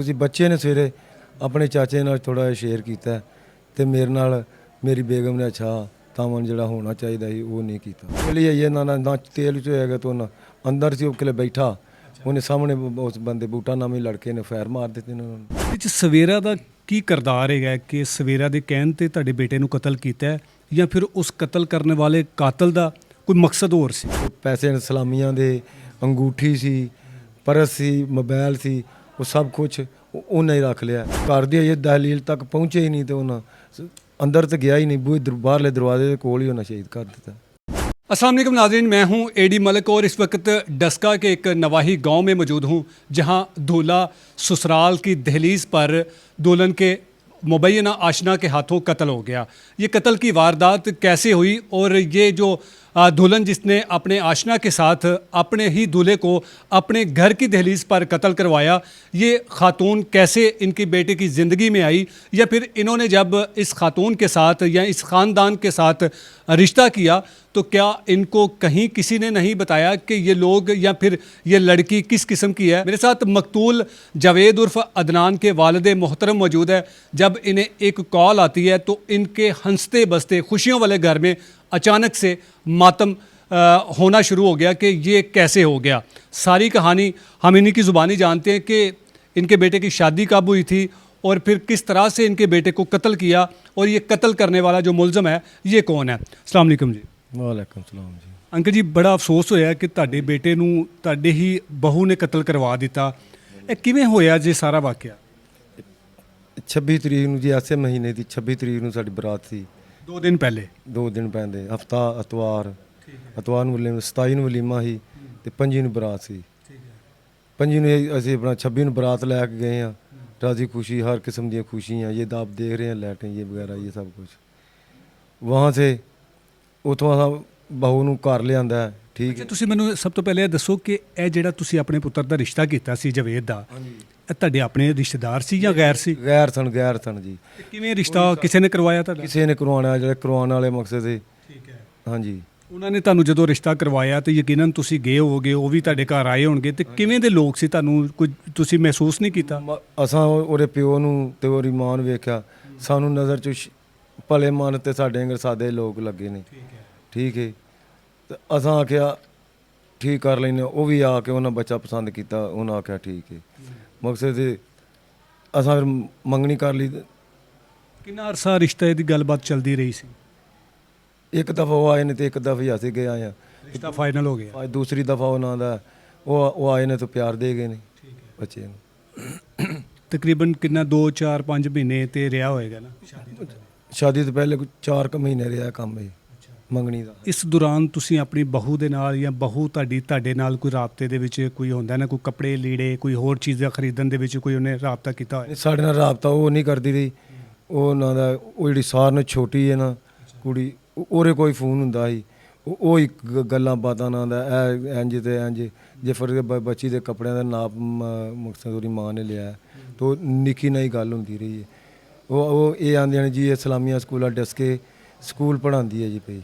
ਤੁਸੀਂ ਬੱਚੇ ਨੇ ਸਵੇਰੇ ਆਪਣੇ ਚਾਚੇ ਨਾਲ ਥੋੜਾ ਜਿਹਾ ਸ਼ੇਅਰ ਕੀਤਾ ਤੇ ਮੇਰੇ ਨਾਲ ਮੇਰੀ ਬੇਗਮ ਨੇ ਅੱਛਾ ਤਾਮਨ ਜਿਹੜਾ ਹੋਣਾ ਚਾਹੀਦਾ ਸੀ ਉਹ ਨਹੀਂ ਕੀਤਾ। ਇਹ ਲਈ ਇਹ ਨਾ ਤੇਲ ਚ ਹੋਏਗਾ ਤਾਂ ਉਹਨਾਂ ਅੰਦਰ ਸੀ ਉਹ ਕਿਲੇ ਬੈਠਾ ਉਹਨੇ ਸਾਹਮਣੇ ਉਸ ਬੰਦੇ ਬੂਟਾ ਨਾਮੀ ਲੜਕੇ ਨੇ ਫਾਇਰ ਮਾਰ ਦਿੱਤੇ ਇਹਨਾਂ ਨੂੰ। ਵਿੱਚ ਸਵੇਰਾ ਦਾ ਕੀ ਕਿਰਦਾਰ ਹੈਗਾ ਕਿ ਸਵੇਰਾ ਦੇ ਕਹਿਣ ਤੇ ਤੁਹਾਡੇ ਬੇਟੇ ਨੂੰ ਕਤਲ ਕੀਤਾ ਹੈ ਜਾਂ ਫਿਰ ਉਸ ਕਤਲ ਕਰਨ ਵਾਲੇ ਕਾਤਲ ਦਾ ਕੋਈ ਮਕਸਦ ਹੋਰ ਸੀ? ਪੈਸੇ ਸਲਾਮੀਆਂ ਦੇ ਅੰਗੂਠੀ ਸੀ, ਪਰਸ ਸੀ, ਮੋਬਾਈਲ ਸੀ, ਉਹ ਸਭ ਕੁਝ ਉਹਨੇ ਹੀ ਰੱਖ ਲਿਆ। ਘਰ ਦੀ ਇਹ ਦਹਲੀਲ ਤੱਕ ਪਹੁੰਚੇ ਹੀ ਨਹੀਂ ਤੇ ਉਹਨਾਂ अंदर तो गया ही नहीं, बूहे बाहरले दरवाजे के कोल ही होना शहीद कर देता। अस्सलाम वालेकुम नाज़रीन, मैं हूं एडी मलिक और इस वक्त डस्का के एक नवाही गांव में मौजूद हूं जहां दूल्हा ससुराल की दहलीज पर दुल्हन के मुबैना आशना के हाथों कत्ल हो गया। ये कत्ल की वारदात कैसे हुई और ये जो दुल्हन जिसने अपने आशना के साथ अपने ही दूल्हे को अपने घर की दहलीज पर कत्ल करवाया, ये खातून कैसे इनकी बेटे की ज़िंदगी में आई या फिर इन्होंने जब इस खातून के साथ या इस ख़ानदान के साथ रिश्ता किया तो क्या इनको कहीं किसी ने नहीं बताया कि ये लोग या फिर ये लड़की किस किस्म की है। मेरे साथ मकतूल जावेद उर्फ अदनान के वालिद मोहतरम मौजूद है। जब इन्हें एक कॉल आती है तो इनके हंसते बसते खुशियों वाले घर में अचानक से मातम होना शुरू हो गया कि ये कैसे हो गया। सारी कहानी हम इन्हीं की ज़ुबानी जानते हैं कि इनके बेटे की शादी कब हुई थी और फिर किस तरह से इनके बेटे को कत्ल किया और ये कत्ल करने वाला जो मुलज़म है ये कौन है। अस्सलाम वालेकुम जी। वालेकुम सलाम जी। अंकल जी, बड़ा अफसोस होया कि ਤੁਹਾਡੇ बेटे ਨੂੰ ਤੁਹਾਡੇ ही बहू ने कत्ल करवा दिता। ਇਹ ਕਿਵੇਂ ਹੋਇਆ ਜੀ ਸਾਰਾ ਵਾਕਿਆ? 26 ਤਰੀਕ ਨੂੰ ਜੀ ਐਸੇ ਮਹੀਨੇ ਦੀ 26 ਤਰੀਕ ਨੂੰ ਸਾਡੀ ਬਰਾਤ ਸੀ। 2 ਦਿਨ ਪਹਿਲੇ 2 ਦਿਨ ਪੈਂਦੇ ਹਫਤਾ ਅਤਵਾਰ ਨੂੰ 27 ਨੂੰ ਵਲੀਮਾ ਸੀ ਤੇ 25 ਨੂੰ ਬਰਾਤ ਸੀ। 25 ਨੂੰ ਅਸੀਂ ਆਪਣਾ 26 ਨੂੰ ਬਰਾਤ ਲੈ ਕੇ ਗਏ ਆ। राजी खुशी हर किस्म दी खुशियाँ, ये आप देख रहे हैं लाइटें ये वगैरह ये सब कुछ। वहाँ से उतों असा बहू ਨੂੰ ਘਰ ਲਿਆਂਦਾ। ਠੀਕ ਹੈ, ਤੁਸੀਂ ਮੈਨੂੰ ਸਭ ਤੋਂ ਪਹਿਲੇ ਇਹ ਦੱਸੋ ਕਿ ਇਹ ਜਿਹੜਾ ਤੁਸੀਂ ਆਪਣੇ ਪੁੱਤਰ ਦਾ ਰਿਸ਼ਤਾ ਕੀਤਾ ਸੀ ਜਵੇਦ ਦਾ, ਇਹ ਤੁਹਾਡੇ ਆਪਣੇ ਰਿਸ਼ਤੇਦਾਰ ਸੀ ਜਾਂ ਗੈਰ ਸੀ? ਗੈਰ ਸਨ ਜੀ। ਕਿਵੇਂ ਰਿਸ਼ਤਾ ਕਿਸੇ ਨੇ ਕਰਵਾਇਆ ਤੁਹਾਡਾ? ਕਿਸੇ ਨੇ ਕਰਵਾਉਣਾ, ਜਿਹੜੇ ਕਰਵਾਉਣ ਵਾਲੇ ਮਕਸਦ ਸੀ। ਠੀਕ ਹੈ, ਹਾਂਜੀ। ਉਹਨਾਂ ਨੇ ਤੁਹਾਨੂੰ ਜਦੋਂ ਰਿਸ਼ਤਾ ਕਰਵਾਇਆ ਤੇ ਯਕੀਨਨ ਤੁਸੀਂ ਗਏ ਹੋਵੋਗੇ, ਉਹ ਵੀ ਤੁਹਾਡੇ ਘਰ ਆਏ ਹੋਣਗੇ, ਤੇ ਕਿਵੇਂ ਦੇ ਲੋਕ ਸੀ? ਤੁਹਾਨੂੰ ਕੁਝ ਤੁਸੀਂ ਮਹਿਸੂਸ ਨਹੀਂ ਕੀਤਾ? ਅਸਾਂ ਉਹਦੇ ਪਿਓ ਨੂੰ ਤੇ ਉਹਦੀ ਮਾਂ ਨੂੰ ਵੇਖਿਆ, ਸਾਨੂੰ ਨਜ਼ਰ 'ਚ ਭਲੇ ਮਨ ਤੇ ਸਾਡੇ ਅੰਗਰ ਸਾਦੇ ਲੋਕ ਲੱਗੇ ਨੇ। ਠੀਕ ਹੈ, ਤੇ ਅਸਾਂ ਆਖਿਆ ਠੀਕ ਕਰ ਲੈਂਦੇ। ਉਹ ਵੀ ਆ ਕੇ ਉਹਨਾਂ ਬੱਚਾ ਪਸੰਦ ਕੀਤਾ, ਉਹਨਾਂ ਆਖਿਆ ਠੀਕ ਹੈ। ਮਕਸਦ ਤੇ ਅਸਾਂ ਫਿਰ ਮੰਗਣੀ ਕਰ ਲਈ। ਕਿੰਨਾ ਅਰਸਾ ਰਿਸ਼ਤੇ ਦੀ ਗੱਲਬਾਤ ਚੱਲਦੀ ਰਹੀ ਸੀ? ਇੱਕ ਦਫਾ ਉਹ ਆਏ ਨੇ ਤੇ ਇੱਕ ਦਫਾ ਹੀ ਅਸੀਂ ਗਏ ਆਏ ਆ। ਰਿਸ਼ਤਾ ਫਾਈਨਲ ਹੋ ਗਿਆ? ਅੱਜ ਦੂਸਰੀ ਦਫਾ ਉਹਨਾਂ ਦਾ ਉਹ ਆਏ ਨੇ ਤਾਂ ਪਿਆਰ ਦੇ ਗਏ ਨੇ ਬੱਚੇ ਨੂੰ। ਤਕਰੀਬਨ ਕਿੰਨਾ 2 4 5 ਮਹੀਨੇ ਤੇ ਰਿਹਾ ਹੋਏਗਾ ਨਾ ਸ਼ਾਦੀ ਤੋਂ ਪਹਿਲੇ 4 ਮਹੀਨੇ ਰਿਹਾ ਕੰਮ ਇਹ ਮੰਗਣੀ ਦਾ। ਇਸ ਦੌਰਾਨ ਤੁਸੀਂ ਆਪਣੀ ਬਹੂ ਦੇ ਨਾਲ ਜਾਂ ਬਹੂ ਤੁਹਾਡੇ ਨਾਲ ਕੋਈ ਰਾਬਤੇ ਦੇ ਵਿੱਚ ਕੋਈ ਹੁੰਦਾ ਨਾ, ਕੋਈ ਕੱਪੜੇ ਲੀੜੇ ਕੋਈ ਹੋਰ ਚੀਜ਼ਾਂ ਖਰੀਦਣ ਦੇ ਵਿੱਚ ਕੋਈ ਉਹਨੇ ਰਾਬਤਾ ਕੀਤਾ ਹੋਇਆ? ਸਾਡੇ ਨਾਲ ਰਾਬਤਾ ਉਹ ਨਹੀਂ ਕਰਦੀ ਰਹੀ। ਉਹ ਉਹਨਾਂ ਦਾ ਉਹ ਜਿਹੜੀ ਸਾਰ ਨੂੰ ਛੋਟੀ ਹੈ ਨਾ ਕੁੜੀ, ਉਹਦੇ ਕੋਈ ਫੋਨ ਹੁੰਦਾ ਸੀ, ਉਹ ਹੀ ਗੱਲਾਂ ਬਾਤਾਂ ਨਾਲ ਦਾ ਇੰਜ ਤੇ ਇੰਜ। ਜੇ ਫਿਰ ਬੱਚੀ ਦੇ ਕੱਪੜਿਆਂ ਦਾ ਨਾਪ ਮਕਸਦ ਉਹਦੀ ਮਾਂ ਨੇ ਲਿਆ ਤਾਂ ਨਿੱਕੀ ਨਾਲ ਹੀ ਗੱਲ ਹੁੰਦੀ ਰਹੀ ਹੈ। ਉਹ ਇਹ ਆਉਂਦੇ ਨੇ ਜੀ ਇਹ ਇਸਲਾਮੀਆ ਸਕੂਲਾਂ ਡਸਕੇ ਸਕੂਲ ਪੜ੍ਹਾਉਂਦੀ ਹੈ ਜੀ ਪਈ।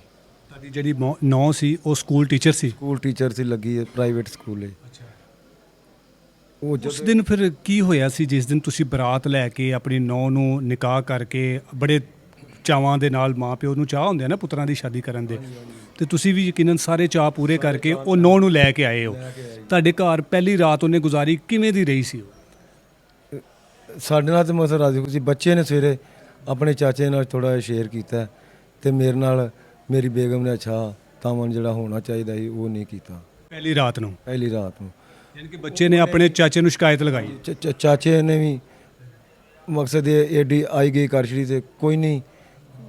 ਤੁਹਾਡੀ ਜਿਹੜੀ ਨੌਂ ਸੀ ਉਹ ਸਕੂਲ ਟੀਚਰ ਸੀ? ਸਕੂਲ ਟੀਚਰ ਸੀ, ਲੱਗੀ ਹੈ ਪ੍ਰਾਈਵੇਟ ਸਕੂਲ ਹੈ। ਉਸ ਦਿਨ ਫਿਰ ਕੀ ਹੋਇਆ ਸੀ ਜਿਸ ਦਿਨ ਤੁਸੀਂ ਬਰਾਤ ਲੈ ਕੇ ਆਪਣੀ ਨੌਂ ਨੂੰ ਨਿਕਾਹ ਕਰਕੇ ਬੜੇ ਚਾਵਾਂ ਦੇ ਨਾਲ, ਮਾਂ ਪਿਓ ਨੂੰ ਚਾਹ ਹੁੰਦੇ ਆ ਨਾ ਪੁੱਤਰਾਂ ਦੀ ਸ਼ਾਦੀ ਕਰਨ ਦੇ, ਤੇ ਤੁਸੀਂ ਵੀ ਯਕੀਨਨ ਸਾਰੇ ਚਾਅ ਪੂਰੇ ਕਰਕੇ ਉਹ ਨੌਂ ਨੂੰ ਲੈ ਕੇ ਆਏ ਹੋ। ਤੁਹਾਡੇ ਘਰ ਪਹਿਲੀ ਰਾਤ ਉਹਨੇ ਗੁਜ਼ਾਰੀ ਕਿਵੇਂ ਦੀ ਰਹੀ ਸੀ? ਸਾਡੇ ਨਾਲ ਤਾਂ ਮਸਲ ਰਾਜੀ ਸੀ। ਬੱਚੇ ਨੇ ਸਵੇਰੇ ਆਪਣੇ ਚਾਚੇ ਨਾਲ ਥੋੜਾ ਜਿਹਾ ਸ਼ੇਅਰ ਕੀਤਾ ਤੇ ਮੇਰੇ ਨਾਲ ਮੇਰੀ ਬੇਗਮ ਨੇ ਅੱਛਾ ਤਾਮਨ ਜਿਹੜਾ ਹੋਣਾ ਚਾਹੀਦਾ ਸੀ ਉਹ ਨਹੀਂ ਕੀਤਾ। ਪਹਿਲੀ ਰਾਤ ਨੂੰ ਯਾਨੀ ਕਿ ਬੱਚੇ ਨੇ ਆਪਣੇ ਚਾਚੇ ਨੂੰ ਸ਼ਿਕਾਇਤ ਲਗਾਈ? ਚਾਚੇ ਨੇ ਵੀ ਮਕਸਦ ਇਹ ਏਡੀ ਆਈ ਗਈ ਕਰ ਛੜੀ ਤੇ ਕੋਈ ਨਹੀਂ,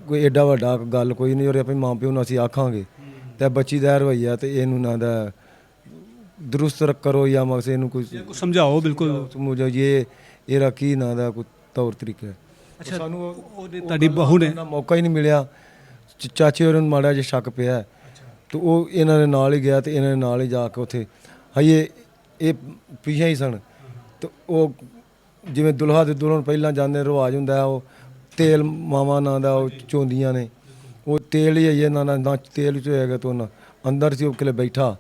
ਕੋਈ ਐਡਾ ਵੱਡਾ ਗੱਲ ਕੋਈ ਨਹੀਂ। ਔਰ ਆਪਣੇ ਮਾਂ ਪਿਓ ਨੂੰ ਅਸੀਂ ਆਖਾਂਗੇ ਤੇ ਬੱਚੀ ਦਾ ਰਵੱਈਆ ਤੇ ਇਹਨੂੰ ਨਾ ਦਾ ਦਰੁਸਤ ਕਰੋ ਜਾਂ ਮਕਸਦ ਇਹਨੂੰ ਕੁਝ ਸਮਝਾਓ। ਬਿਲਕੁਲ ਮੁਝੇ ਇਹਦਾ ਕੀ ਨਾ ਦਾ ਕੋਈ ਤੌਰ ਤਰੀਕਾ। ਅੱਛਾ, ਸਾਨੂੰ ਤੁਹਾਡੀ ਬਹੂ ਨੇ ਮੌਕਾ ਹੀ ਨਹੀਂ ਮਿਲਿਆ। ਚਾਚੇ ਹੋਰਾਂ ਨੂੰ ਮਾੜਾ ਜਿਹਾ ਸ਼ੱਕ ਪਿਆ ਤੇ ਉਹ ਇਹਨਾਂ ਦੇ ਨਾਲ ਹੀ ਗਿਆ ਤੇ ਇਹਨਾਂ ਦੇ ਨਾਲ ਹੀ ਜਾ ਕੇ ਉੱਥੇ ਹਾਈਏ ਇਹ ਪਿੱਛੇ ਹੀ ਸਨ ਤੇ ਉਹ ਜਿਵੇਂ ਦੁਲਹਾ ਦੇ ਦੁਲਹਨ ਪਹਿਲਾਂ ਜਾਂਦੇ ਰਿਵਾਜ ਹੁੰਦਾ ਉਹ ਤੇਲ ਮਾਵਾਂ ਨਾਂ ਦਾ ਉਹ ਚੋਂਦੀਆਂ ਨੇ, ਉਹ ਤੇਲ ਹੀ ਹੈ ਨਾ ਤੇਲ ਚ ਹੋਏਗਾ ਤਾਂ ਉਹਨਾਂ ਅੰਦਰ ਸੀ ਉਹ ਕਿਲੇ ਬੈਠਾ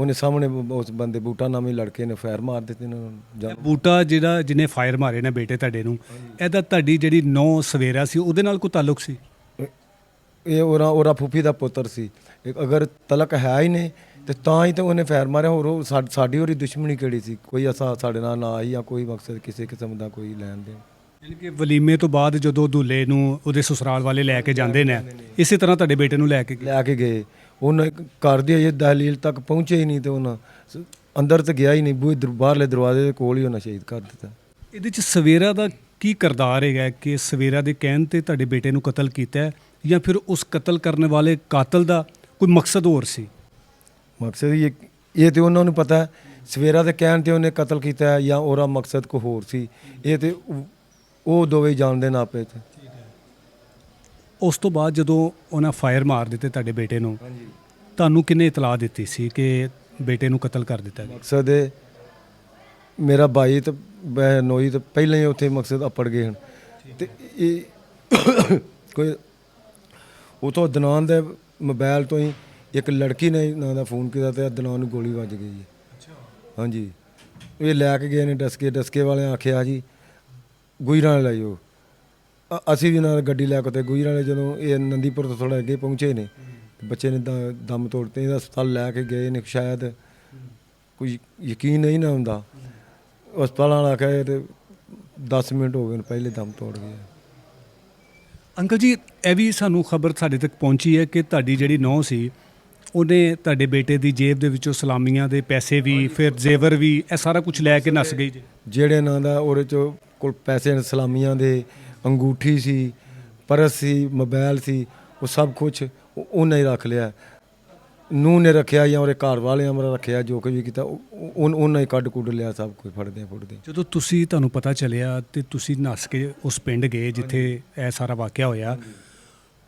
ਉਹਨੇ ਸਾਹਮਣੇ ਉਸ ਬੰਦੇ ਬੂਟਾ ਨਾਮੀ ਲੜਕੇ ਨੇ ਫਾਇਰ ਮਾਰ ਦਿੱਤੇ ਇਹਨਾਂ ਨੂੰ ਬੂਟਾ ਜਿਹੜਾ ਜਿਹਨੇ ਫਾਇਰ ਮਾਰੇ ਨੇ ਬੇਟੇ ਤੁਹਾਡੇ ਨੂੰ, ਇਹਦਾ ਤੁਹਾਡੀ ਜਿਹੜੀ ਨੌ ਸਵੇਰਾ ਸੀ ਉਹਦੇ ਨਾਲ ਕੋਈ ਤਾਲੁਕ ਸੀ? ਇਹ ਉਹਦਾ ਫੁੱਫੀ ਦਾ ਪੁੱਤਰ ਸੀ। ਅਗਰ ਤਲਕ ਹੈ ਹੀ ਨਹੀਂ ਤੇ ਤਾਂ ਹੀ ਤਾਂ ਉਹਨੇ ਫਾਇਰ ਮਾਰਿਆ। ਹੋਰ ਉਹ ਸਾਡੀ ਉਹਦੀ ਦੁਸ਼ਮਣੀ ਕਿਹੜੀ ਸੀ? ਕੋਈ ਅਸਾਂ ਸਾਡੇ ਨਾਲ ਨਾ ਆਈ ਜਾਂ ਕੋਈ ਮਕਸਦ ਕਿਸੇ ਕਿਸਮ ਦਾ ਕੋਈ ਲੈਣ ਦੇਣ। ਯਾਨੀ ਕਿ ਵਲੀਮੇ ਤੋਂ ਬਾਅਦ ਜਦੋਂ ਦੁੱਲੇ ਨੂੰ ਉਹਦੇ ਸਸੁਰਾਲ ਵਾਲੇ ਲੈ ਕੇ ਜਾਂਦੇ ਨੇ, ਇਸੇ ਤਰ੍ਹਾਂ ਤੁਹਾਡੇ ਬੇਟੇ ਨੂੰ ਲੈ ਕੇ ਗਏ। ਉਹਨਾਂ ਘਰ ਦੀ ਅਜੇ ਦਹਲੀਲ ਤੱਕ ਪਹੁੰਚੇ ਹੀ ਨਹੀਂ ਤੇ ਉਹਨਾਂ ਅੰਦਰ ਤਾਂ ਗਿਆ ਹੀ ਨਹੀਂ। ਬਾਹਰਲੇ ਦਰਵਾਜ਼ੇ ਦੇ ਕੋਲ ਹੀ ਉਹਨਾਂ ਸ਼ਹੀਦ ਕਰ ਦਿੱਤਾ। ਇਹਦੇ 'ਚ ਸਵੇਰਾ ਦਾ ਕੀ ਕਿਰਦਾਰ ਹੈਗਾ ਕਿ ਸਵੇਰਾ ਦੇ ਕਹਿਣ ਤੇ ਤੁਹਾਡੇ ਬੇਟੇ ਨੂੰ ਕਤਲ ਕੀਤਾ ਹੈ, ਜਾਂ ਫਿਰ ਉਸ ਕਤਲ ਕਰਨ ਵਾਲੇ ਕਾਤਲ ਦਾ ਕੋਈ ਮਕਸਦ ਹੋਰ ਸੀ? ਮਕਸਦ ਇਹ ਤੇ ਉਹਨਾਂ ਨੂੰ ਪਤਾ ਹੈ। ਸਵੇਰਾ ਦੇ ਕਹਿਣ ਤੇ ਉਹਨੇ ਕਤਲ ਕੀਤਾ ਹੈ ਜਾਂ ਉਹਦਾ ਮਕਸਦ ਕੋਈ ਹੋਰ ਸੀ, ਇਹ ਤੇ ਉਹ ਦੋਵੇਂ ਜਾਣਦੇ ਨਾ ਆਪੇ 'ਚ। ਉਸ ਤੋਂ ਬਾਅਦ ਜਦੋਂ ਉਹਨਾਂ ਫਾਇਰ ਮਾਰ ਦਿੱਤੇ ਤੁਹਾਡੇ ਬੇਟੇ ਨੂੰ, ਤੁਹਾਨੂੰ ਕਿੰਨੇ ਇਤਲਾਹ ਦਿੱਤੀ ਸੀ ਕਿ ਬੇਟੇ ਨੂੰ ਕਤਲ ਕਰ ਦਿੱਤਾ ਗਿਆ? ਮਕਸਦ ਹੈ ਮੇਰਾ ਭਾਈ ਤੇ ਨੋਈ ਤੋਂ ਪਹਿਲਾਂ ਹੀ ਉੱਥੇ ਮਕਸਦ ਅਪੜ ਗਏ ਹਨ ਤੇ ਇਹ ਕੋਈ ਉਤੋਂ ਅਦਨਾਨ ਦੇ ਮੋਬਾਈਲ ਤੋਂ ਹੀ ਇੱਕ ਲੜਕੀ ਨੇ ਨਾਂ ਦਾ ਫੋਨ ਕੀਤਾ ਤੇ ਅਦਨਾਨ ਨੂੰ ਗੋਲੀ ਵੱਜ ਗਈ ਜੀ। ਹਾਂਜੀ, ਇਹ ਲੈ ਕੇ ਗਏ ਨੇ ਡਸਕੇ ਵਾਲਿਆਂ ਆਖਿਆ ਜੀ ਗੁਜਰਾਂ ਵਾਲੇ ਲਾਇਓ। ਅਸੀਂ ਵੀ ਨਾਲ ਗੱਡੀ ਲੈ ਕੇ ਤੇ ਗੁਜਰਾਂ ਵਾਲੇ ਜਦੋਂ ਇਹ ਨੰਦੀਪੁਰ ਤੋਂ ਥੋੜਾ ਅੱਗੇ ਪਹੁੰਚੇ ਨੇ ਬੱਚੇ ਨੇ ਦਮ ਤੋੜਤੇ। ਇਹਦਾ ਹਸਪਤਾਲ ਲੈ ਕੇ ਗਏ ਨੇ, ਸ਼ਾਇਦ ਕੋਈ ਯਕੀਨ ਨਹੀਂ ਨਾ ਹੁੰਦਾ। ਹਸਪਤਾਲ ਵਾਲਾ ਆਖਿਆ ਤੇ 10 ਮਿੰਟ ਹੋ ਗਏ ਨੇ ਪਹਿਲੇ ਦਮ ਤੋੜ ਗਏ। ਅੰਕਲ ਜੀ, ਇਹ ਵੀ ਸਾਨੂੰ ਖਬਰ ਸਾਡੇ ਤੱਕ ਪਹੁੰਚੀ ਹੈ ਕਿ ਤੁਹਾਡੀ ਜਿਹੜੀ ਨੌਂ ਸੀ ਉਹਨੇ ਤੁਹਾਡੇ ਬੇਟੇ ਦੀ ਜੇਬ ਦੇ ਵਿੱਚੋਂ ਸਲਾਮੀਆਂ ਦੇ ਪੈਸੇ ਵੀ, ਫਿਰ ਜ਼ੇਵਰ ਵੀ, ਇਹ ਸਾਰਾ ਕੁਝ ਲੈ ਕੇ ਨੱਸ ਗਈ ਜੀ। ਜਿਹੜੇ ਨਾਂ ਦਾ ਉਹਦੇ 'ਚ ਕੋਲ ਪੈਸੇ ਨੇ, ਸਲਾਮੀਆਂ ਦੇ, ਅੰਗੂਠੀ ਸੀ, ਪਰਸ ਸੀ, ਮੋਬਾਈਲ ਸੀ, ਉਹ ਸਭ ਕੁਝ ਉਹਨੇ ਹੀ ਰੱਖ ਲਿਆ। ਨੂੰਹ ਨੇ ਰੱਖਿਆ ਜਾਂ ਉਹਦੇ ਘਰ ਵਾਲਿਆਂ ਨੇ ਰੱਖਿਆ, ਜੋ ਕੁਝ ਵੀ ਕੀਤਾ ਉਹਨਾਂ ਹੀ ਕੱਢ ਕੁੱਢ ਲਿਆ ਸਭ ਕੁਝ ਫੜਦੇ। ਜਦੋਂ ਤੁਹਾਨੂੰ ਪਤਾ ਚੱਲਿਆ ਤੇ ਤੁਸੀਂ ਨੱਸ ਕੇ ਉਸ ਪਿੰਡ ਗਏ ਜਿੱਥੇ ਇਹ ਸਾਰਾ ਵਾਕਿਆ ਹੋਇਆ,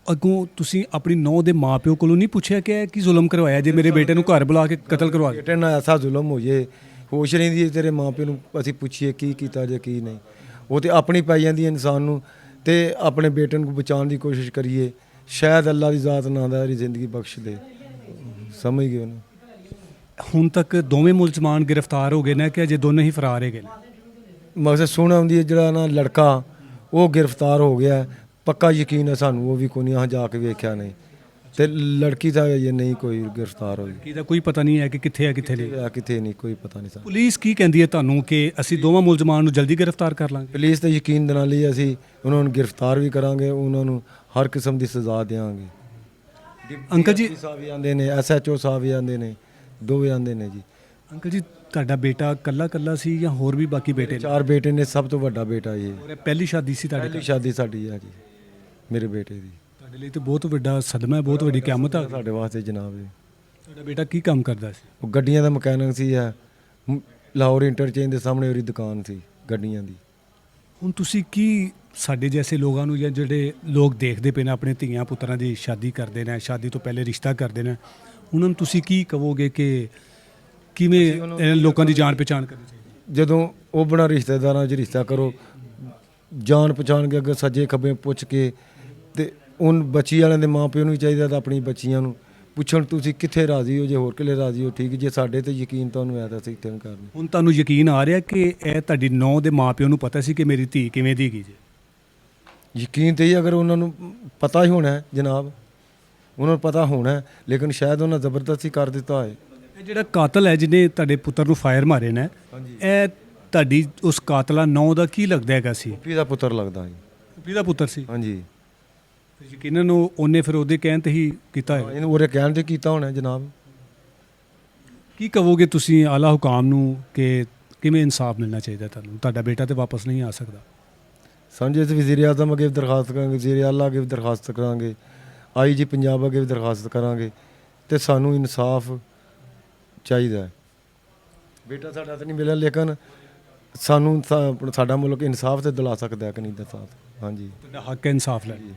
ਅੱਗੋਂ ਤੁਸੀਂ ਆਪਣੀ ਨੌਂ ਦੇ ਮਾਪਿਓ ਕੋਲੋਂ ਨਹੀਂ ਪੁੱਛਿਆ ਕਿ ਇਹ ਕੀ ਜ਼ੁਲਮ ਕਰਵਾਇਆ ਜੇ ਮੇਰੇ ਬੇਟੇ ਨੂੰ ਘਰ ਬੁਲਾ ਕੇ ਕਤਲ ਕਰਵਾ ਦਿੱਤਾ? ਬੇਟੇ ਨਾਲ ਐਸਾ ਜ਼ੁਲਮ ਹੋ ਜੇ, ਹੋਸ਼ ਰਹਿੰਦੀ ਤੇਰੇ ਮਾਪਿਓ ਨੂੰ ਅਸੀਂ ਪੁੱਛੀਏ ਕੀ ਕੀਤਾ ਜੇ ਕੀ ਨਹੀਂ। ਉਹ ਤੇ ਆਪਣੀ ਪੈ ਜਾਂਦੀ ਇਨਸਾਨ ਨੂੰ, ਤੇ ਆਪਣੇ ਬੇਟੇ ਨੂੰ ਬਚਾਉਣ ਦੀ ਕੋਸ਼ਿਸ਼ ਕਰੀਏ, ਸ਼ਾਇਦ ਅੱਲਾ ਦੀ ਜ਼ਾਤ ਨਾ ਦਾ ਇਹਦੀ ਜ਼ਿੰਦਗੀ ਬਖਸ਼ ਦੇ। ਸਮਝ ਗਏ ਉਹਨੂੰ। ਹੁਣ ਤੱਕ ਦੋਵੇਂ ਮੁਲਜ਼ਮਾਨ ਗ੍ਰਿਫਤਾਰ ਹੋ ਗਏ ਨੇ ਕਿ ਅਜੇ ਦੋਨੇ ਹੀ ਫਰਾਰ ਹੈਗੇ ਨੇ? ਮਕਸਦ ਸੁਣ ਆਉਂਦੀ ਹੈ ਜਿਹੜਾ ਨਾ ਲੜਕਾ ਉਹ ਗ੍ਰਿਫਤਾਰ ਹੋ ਗਿਆ, ਪੱਕਾ ਯਕੀਨ ਹੈ ਸਾਨੂੰ। ਉਹ ਵੀ ਕੋਈ ਨਹੀਂ ਜਾ ਕੇ ਵੇਖਿਆ ਨਹੀਂ, ਤੇ ਲੜਕੀ ਦਾ ਇਹ ਨਹੀਂ ਕੋਈ ਗ੍ਰਿਫਤਾਰ ਹੋਈ। ਲੜਕੀ ਦਾ ਕੋਈ ਪਤਾ ਨਹੀਂ ਹੈ ਕਿ ਕਿੱਥੇ ਹੈ ਕਿੱਥੇ ਨਹੀਂ? ਕਿੱਥੇ ਨਹੀਂ, ਕੋਈ ਪਤਾ ਨਹੀਂ ਸਾਨੂੰ। ਪੁਲਿਸ ਕੀ ਕਹਿੰਦੀ ਹੈ ਤੁਹਾਨੂੰ ਕਿ ਅਸੀਂ ਦੋਵਾਂ ਮੁਲਜ਼ਮਾਨ ਨੂੰ ਜਲਦੀ ਗ੍ਰਿਫਤਾਰ ਕਰ ਲਾਂਗੇ? ਪੁਲਿਸ ਤੇ ਯਕੀਨ ਦਿਲਾਉਣ ਲਈ ਅਸੀਂ ਉਹਨਾਂ ਨੂੰ ਗ੍ਰਿਫਤਾਰ ਵੀ ਕਰਾਂਗੇ, ਉਹਨਾਂ ਨੂੰ ਹਰ ਕਿਸਮ ਦੀ ਸਜ਼ਾ ਦੇਵਾਂਗੇ। ਅੰਕਲ ਜੀ ਸਾਹਿਬ ਵੀ ਆਉਂਦੇ ਨੇ, SHO ਸਾਹਿਬ ਵੀ ਆਉਂਦੇ ਨੇ, ਦੋਵੇਂ ਆਉਂਦੇ ਨੇ ਜੀ। ਅੰਕਲ ਜੀ, ਤੁਹਾਡਾ ਬੇਟਾ ਕੱਲਾ ਸੀ ਜਾਂ ਹੋਰ ਵੀ ਬਾਕੀ ਬੇਟੇ ਨੇ? 4 ਬੇਟੇ ਨੇ, ਸਭ ਤੋਂ ਵੱਡਾ ਬੇਟਾ ਇਹ। ਔਰ ਇਹ ਪਹਿਲੀ ਸ਼ਾਦੀ ਸੀ ਤੁਹਾਡੇ? ਪਹਿਲੀ ਸ਼ਾਦੀ ਸਾਡੀ ਹੈ ਜੀ, ਮੇਰੇ ਬੇਟੇ ਦੀ। ਤੁਹਾਡੇ ਲਈ ਤਾਂ ਬਹੁਤ ਵੱਡਾ ਸਦਮਾ ਹੈ, ਬਹੁਤ ਵੱਡੀ ਕਿਆਮਤ ਆ ਸਾਡੇ ਵਾਸਤੇ ਜਨਾਬ ਜੀ। ਤੁਹਾਡਾ ਬੇਟਾ ਕੀ ਕੰਮ ਕਰਦਾ ਸੀ? ਉਹ ਗੱਡੀਆਂ ਦਾ ਮਕੈਨਿਕ ਸੀ। ਲਾਹੌਰ ਇੰਟਰਚੇਂਜ ਦੇ ਸਾਹਮਣੇ ਉਹਦੀ ਦੁਕਾਨ ਸੀ ਗੱਡੀਆਂ ਦੀ। ਹੁਣ ਤੁਸੀਂ ਕੀ ਸਾਡੇ ਜੈਸੇ ਲੋਕਾਂ ਨੂੰ, ਜਾਂ ਜਿਹੜੇ ਲੋਕ ਦੇਖਦੇ ਪਏ ਨੇ ਆਪਣੇ ਧੀਆਂ ਪੁੱਤਰਾਂ ਦੀ ਸ਼ਾਦੀ ਕਰਦੇ ਨੇ, ਸ਼ਾਦੀ ਤੋਂ ਪਹਿਲੇ ਰਿਸ਼ਤਾ ਕਰਦੇ ਨੇ, ਉਹਨਾਂ ਨੂੰ ਤੁਸੀਂ ਕੀ ਕਹੋਗੇ ਕਿ ਕਿਵੇਂ ਇਹਨਾਂ ਲੋਕਾਂ ਦੀ ਜਾਣ ਪਛਾਣ ਕਰਨੀ ਚਾਹੀਦੀ? ਜਦੋਂ ਉਹ ਬਣਾ ਰਿਸ਼ਤੇਦਾਰਾਂ 'ਚ ਰਿਸ਼ਤਾ ਕਰੋ, ਜਾਣ ਪਛਾਣ ਕੇ ਅੱਗੇ ਸੱਜੇ ਖੱਬੇ ਪੁੱਛ ਕੇ, ਤੇ ਉਨ ਬੱਚੀ ਵਾਲਿਆਂ ਦੇ ਮਾਂ ਪਿਓ ਨੂੰ ਵੀ ਚਾਹੀਦਾ ਤਾਂ ਆਪਣੀ ਬੱਚੀਆਂ ਨੂੰ ਪੁੱਛਣ ਤੁਸੀਂ ਕਿੱਥੇ ਰਾਜ਼ੀ ਹੋ, ਜੇ ਹੋਰ ਕਿਲੇ ਰਾਜ਼ੀ ਹੋ ਠੀਕ, ਜੇ ਸਾਡੇ ਤੇ ਯਕੀਨ ਤੁਹਾਨੂੰ ਹੈ ਤਾਂ ਅਸੀਂ ਇੱਥੇ ਕਰਨੀ। ਹੁਣ ਤੁਹਾਨੂੰ ਯਕੀਨ ਆ ਰਿਹਾ ਕਿ ਇਹ ਤੁਹਾਡੀ ਨੌਂ ਦੇ ਮਾਂ ਪਿਓ ਨੂੰ ਪਤਾ ਸੀ ਕਿ ਮੇਰੀ ਧੀ ਕਿਵੇਂ ਦੀ ਹੈਗੀ ਜੀ? ਯਕੀਨ ਤੇ ਹੀ, ਅਗਰ ਉਹਨਾਂ ਨੂੰ ਪਤਾ ਹੀ ਹੋਣਾ ਹੈ ਜਨਾਬ, ਉਹਨਾਂ ਨੂੰ ਪਤਾ ਹੋਣਾ, ਲੇਕਿਨ ਸ਼ਾਇਦ ਉਹਨਾਂ ਜ਼ਬਰਦਸਤੀ ਕਰ ਦਿੱਤਾ ਹੋਏ। ਇਹ ਜਿਹੜਾ ਕਾਤਲ ਹੈ ਜਿਹਨੇ ਤੁਹਾਡੇ ਪੁੱਤਰ ਨੂੰ ਫਾਇਰ ਮਾਰੇ ਨੇ, ਇਹ ਤੁਹਾਡੀ ਉਸ ਕਾਤਲਾ ਨੌਂ ਦਾ ਕੀ ਲੱਗਦਾ ਹੈਗਾ ਸੀ? ਫੁੱਫੀ ਦਾ ਪੁੱਤਰ ਲੱਗਦਾ ਜੀ। ਫੁੱਫੀ ਦਾ ਪੁੱਤਰ ਸੀ? ਹਾਂਜੀ। ਯਕੀਨਨ ਉਹਨੇ ਫਿਰ ਉਹਦੇ ਕਹਿਣ ਤੇ ਹੀ ਕੀਤਾ ਹੈ? ਇਹਨੂੰ ਉਹਦੇ ਕਹਿਣ ਤੇ ਕੀਤਾ ਹੋਣਾ ਜਨਾਬ। ਕੀ ਕਹੋਗੇ ਤੁਸੀਂ ਆਲਾ ਹੁਕਾਮ ਨੂੰ ਕਿ ਕਿਵੇਂ ਇਨਸਾਫ ਮਿਲਣਾ ਚਾਹੀਦਾ ਤੁਹਾਨੂੰ? ਤੁਹਾਡਾ ਬੇਟਾ ਤੇ ਵਾਪਸ ਨਹੀਂ ਆ ਸਕਦਾ। ਸਮਝੇ ਅਸੀਂ ਵਜ਼ੀਰ ਆਜ਼ਮ ਅੱਗੇ ਵੀ ਦਰਖਾਸਤ ਕਰਾਂਗੇ, ਵਜ਼ੀਰ ਆਲਾ ਅੱਗੇ ਵੀ ਦਰਖਾਸਤ ਕਰਾਂਗੇ, IG ਪੰਜਾਬ ਅੱਗੇ ਵੀ ਦਰਖਾਸਤ ਕਰਾਂਗੇ, ਤੇ ਸਾਨੂੰ ਇਨਸਾਫ ਚਾਹੀਦਾ ਹੈ। ਬੇਟਾ ਸਾਡਾ ਤਾਂ ਨਹੀਂ ਮਿਲਿਆ, ਲੇਕਿਨ ਸਾਨੂੰ ਸਾਡਾ ਮੁਲਕ ਇਨਸਾਫ ਤੇ ਦਿਲਾ ਸਕਦਾ ਹੈ ਕਿ ਨਹੀਂ ਦਾ ਸਾਥ। ਹਾਂਜੀ, ਤੁਹਾਡਾ ਹੱਕ ਹੈ ਇਨਸਾਫ ਲੈਣ।